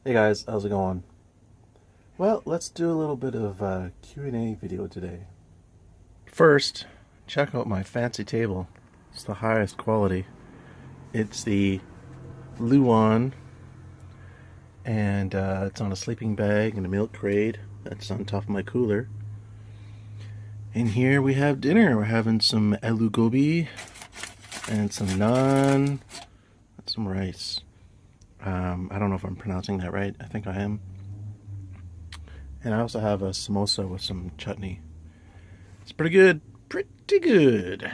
Hey guys, how's it going? Well, let's do a little bit of Q&A video today. First, check out my fancy table. It's the highest quality. It's the Luan, and it's on a sleeping bag and a milk crate that's on top of my cooler. And here we have dinner. We're having some aloo gobi and some naan and some rice. I don't know if I'm pronouncing that right. I think I am. And I also have a samosa with some chutney. It's pretty good. Pretty good.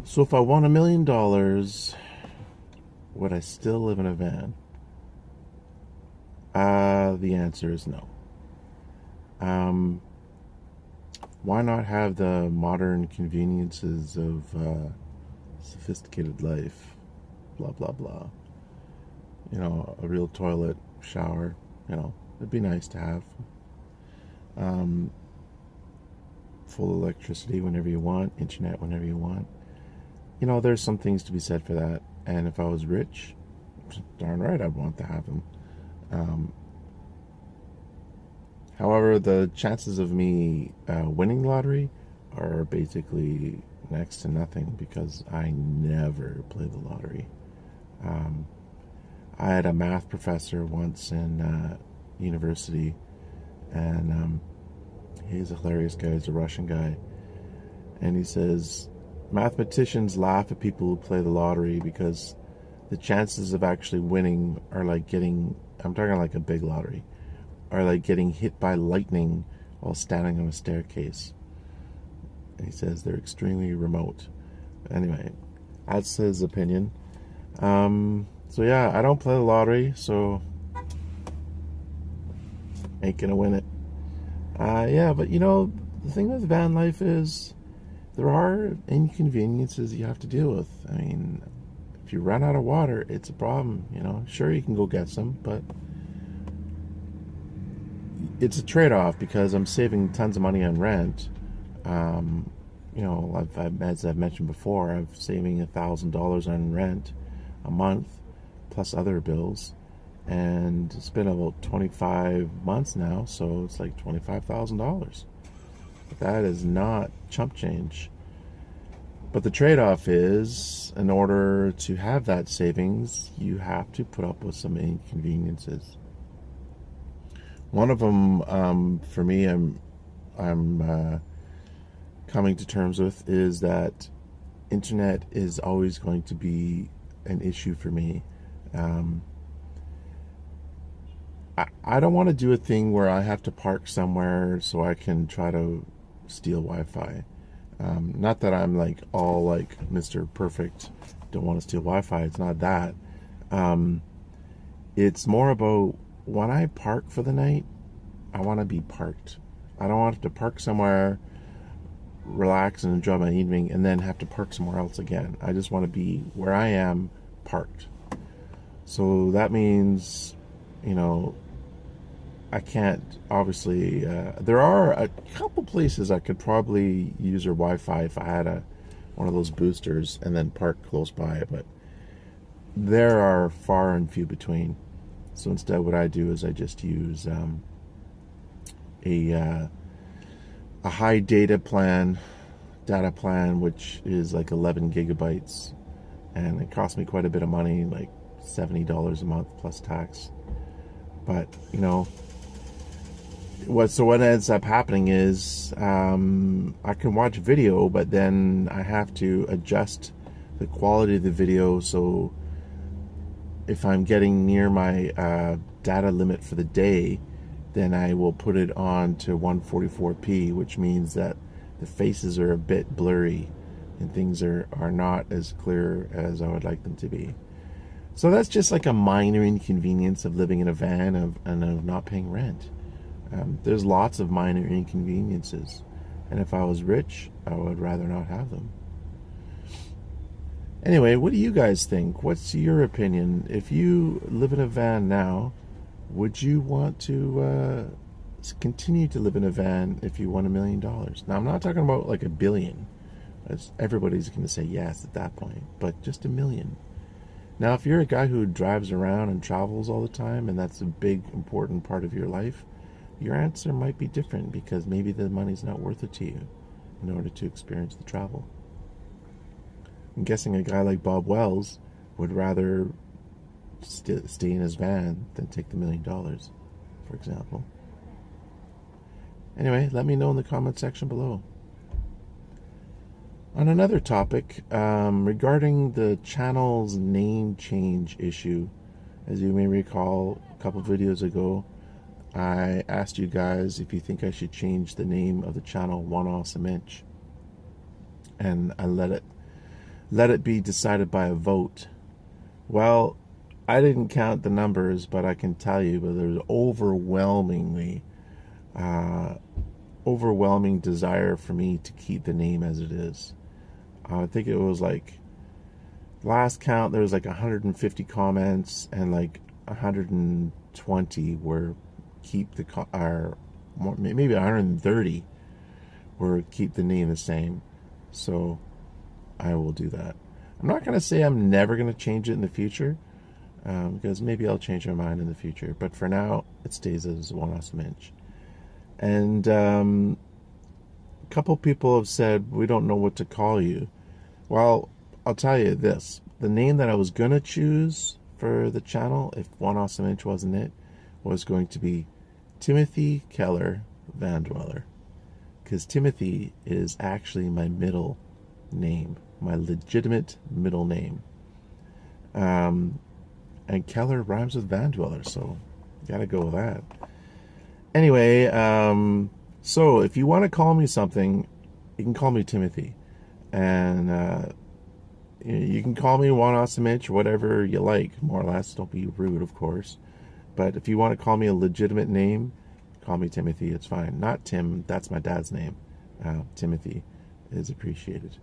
So if I won $1,000,000, would I still live in a van? The answer is no. Why not have the modern conveniences of sophisticated life? Blah, blah, blah. You know, a real toilet, shower, it'd be nice to have. Full electricity whenever you want, internet whenever you want. There's some things to be said for that. And if I was rich, darn right I'd want to have them. However, the chances of me winning the lottery are basically next to nothing because I never play the lottery. I had a math professor once in university, and he's a hilarious guy. He's a Russian guy. And he says, mathematicians laugh at people who play the lottery because the chances of actually winning are like getting, I'm talking like a big lottery, are like getting hit by lightning while standing on a staircase. And he says they're extremely remote. Anyway, that's his opinion. So yeah, I don't play the lottery, so ain't gonna win it. Yeah, but the thing with van life is there are inconveniences you have to deal with. I mean, if you run out of water, it's a problem, Sure, you can go get some, but it's a trade-off because I'm saving tons of money on rent. As I've mentioned before, I'm saving $1,000 on rent a month, plus other bills, and it's been about 25 months now, so it's like $25,000. That is not chump change. But the trade-off is, in order to have that savings, you have to put up with some inconveniences. One of them, for me, I'm coming to terms with is that internet is always going to be an issue for me. I don't want to do a thing where I have to park somewhere so I can try to steal Wi-Fi. Not that I'm like all like Mr. Perfect, don't want to steal Wi-Fi. It's not that. It's more about when I park for the night, I want to be parked. I don't want to park somewhere, relax and enjoy my evening, and then have to park somewhere else again. I just want to be where I am, parked. So that means, I can't, obviously, there are a couple places I could probably use their Wi-Fi if I had one of those boosters and then park close by, but there are far and few between. So instead what I do is I just use a high data plan, which is like 11 gigabytes, and it costs me quite a bit of money, like $70 a month plus tax. But what ends up happening is I can watch video, but then I have to adjust the quality of the video. So if I'm getting near my data limit for the day, then I will put it on to 144p, which means that the faces are a bit blurry and things are not as clear as I would like them to be. So that's just like a minor inconvenience of living in a van and of not paying rent. There's lots of minor inconveniences, and if I was rich, I would rather not have them. Anyway, what do you guys think? What's your opinion? If you live in a van now, would you want to continue to live in a van if you won $1,000,000? Now, I'm not talking about like $1 billion. Everybody's going to say yes at that point, but just $1 million. Now, if you're a guy who drives around and travels all the time, and that's a big, important part of your life, your answer might be different because maybe the money's not worth it to you in order to experience the travel. I'm guessing a guy like Bob Wells would rather stay in his van than take the $1 million, for example. Anyway, let me know in the comment section below. On another topic, regarding the channel's name change issue, as you may recall, a couple videos ago, I asked you guys if you think I should change the name of the channel One Awesome Inch, and I let it be decided by a vote. Well, I didn't count the numbers, but I can tell you that there's overwhelming desire for me to keep the name as it is. I think it was like, last count there was like 150 comments and like 120 were maybe 130 were keep the name the same. So I will do that. I'm not going to say I'm never going to change it in the future, because maybe I'll change my mind in the future. But for now, it stays as One Awesome Inch. And a couple people have said, we don't know what to call you. Well, I'll tell you this. The name that I was going to choose for the channel, if One Awesome Inch wasn't it, was going to be Timothy Keller Van Dweller. Because Timothy is actually my middle name, my legitimate middle name. And Keller rhymes with Van Dweller, so gotta go with that. Anyway, so if you want to call me something, you can call me Timothy. And you can call me One Awesome Inch, whatever you like, more or less. Don't be rude, of course. But if you want to call me a legitimate name, call me Timothy. It's fine. Not Tim. That's my dad's name. Timothy is appreciated.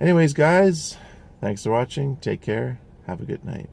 Anyways, guys, thanks for watching. Take care. Have a good night.